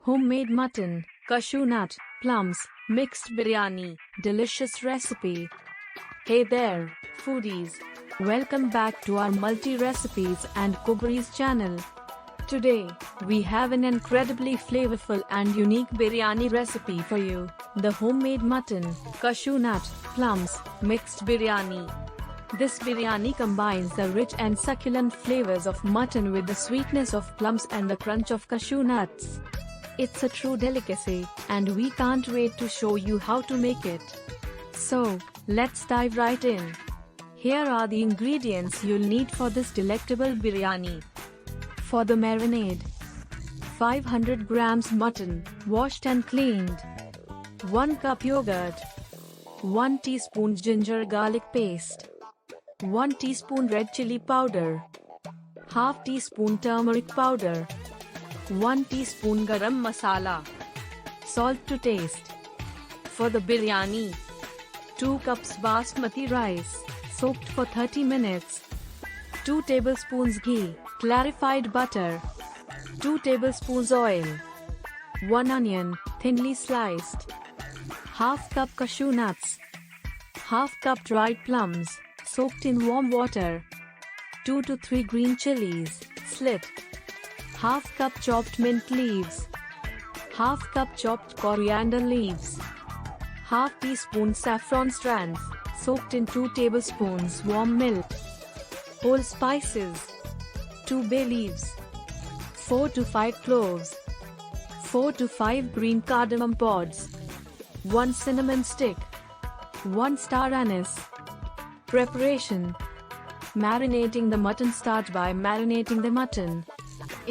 Homemade mutton, cashew nut, plums, mixed biryani, delicious recipe. Hey there, foodies! Welcome back to our multi-recipes and cookeries channel. Today, we have an incredibly flavorful and unique biryani recipe for you, the homemade mutton, cashew nut, plums, mixed biryani. This biryani combines the rich and succulent flavors of mutton with the sweetness of plums and the crunch of cashew nuts. It's a true delicacy, and we can't wait to show you how to make it. So, let's dive right in. Here are the ingredients you'll need for this delectable biryani. For the marinade: 500 grams mutton, washed and cleaned. 1 cup yogurt. 1 teaspoon ginger garlic paste. 1 teaspoon red chili powder. Half teaspoon turmeric powder. 1 teaspoon garam masala. Salt to taste. For the biryani: 2 cups basmati rice, soaked for 30 minutes. 2 tablespoons ghee, clarified butter. 2 tablespoons oil. 1 onion, thinly sliced. Half cup cashew nuts. Half cup dried plums, soaked in warm water. 2 to 3 green chilies, slit. Half cup chopped mint leaves. Half cup chopped coriander leaves. Half teaspoon saffron strands, soaked in 2 tablespoons warm milk. Whole spices: 2 bay leaves. 4 to 5 cloves. 4 to 5 green cardamom pods. 1 cinnamon stick. 1 star anise. Preparation: marinating the mutton. Start by marinating the mutton.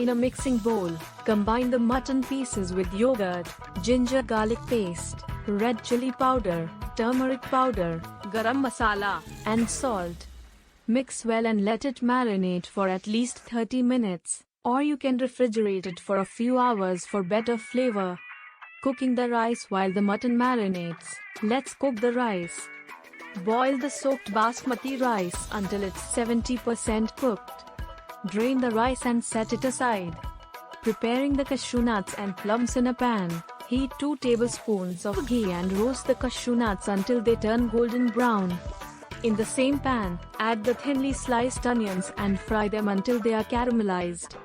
In a mixing bowl, combine the mutton pieces with yogurt, ginger garlic paste, red chili powder, turmeric powder, garam masala, and salt. Mix well and let it marinate for at least 30 minutes, or you can refrigerate it for a few hours for better flavor. Cooking the rice while the mutton marinates. Let's cook the rice. Boil the soaked basmati rice until it's 70% cooked. Drain the rice and set it aside. Preparing the cashew nuts and plums in a pan. Heat 2 tablespoons of ghee and roast the cashew nuts until they turn golden brown. In the same pan, add the thinly sliced onions and fry them until they are caramelized.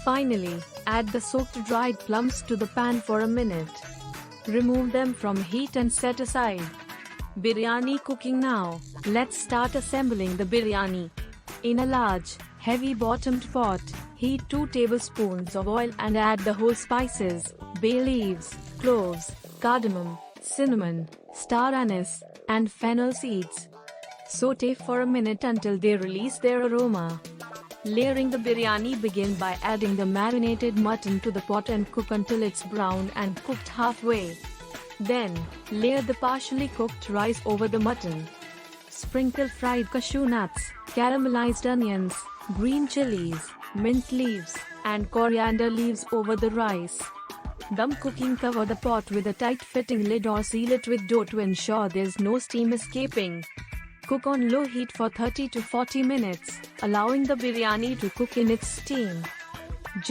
Finally, add the soaked dried plums to the pan for a minute. Remove them from heat and set aside. Biryani cooking now. Let's start assembling the biryani. In a large, heavy-bottomed pot, heat 2 tablespoons of oil and add the whole spices: bay leaves, cloves, cardamom, cinnamon, star anise, and fennel seeds. Sauté for a minute until they release their aroma. Layering the biryani: begin by adding the marinated mutton to the pot and cook until it's brown and cooked halfway. Then, layer the partially cooked rice over the mutton. Sprinkle fried cashew nuts, caramelized onions, green chilies, mint leaves, and coriander leaves over the rice. Dum cooking: cover the pot with a tight-fitting lid or seal it with dough to ensure there's no steam escaping. Cook on low heat for 30 to 40 minutes, allowing the biryani to cook in its steam.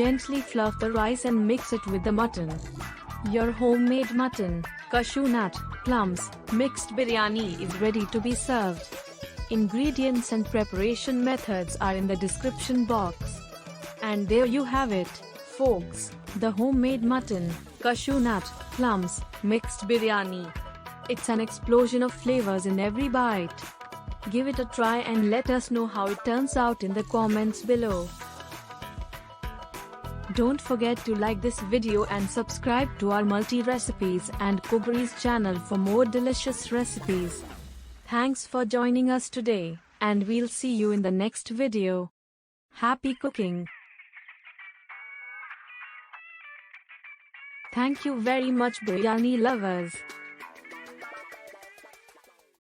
Gently fluff the rice and mix it with the mutton. Your homemade mutton, cashew nut, plums, mixed biryani is ready to be served. Ingredients and preparation methods are in the description box. And there you have it, folks, the homemade mutton, cashew nut, plums, mixed biryani. It's an explosion of flavors in every bite. Give it a try and let us know how it turns out in the comments below. Don't forget to like this video and subscribe to our multi-recipes and cookeries channel for more delicious recipes. Thanks for joining us today, and we'll see you in the next video. Happy cooking! Thank you very much, biryani lovers.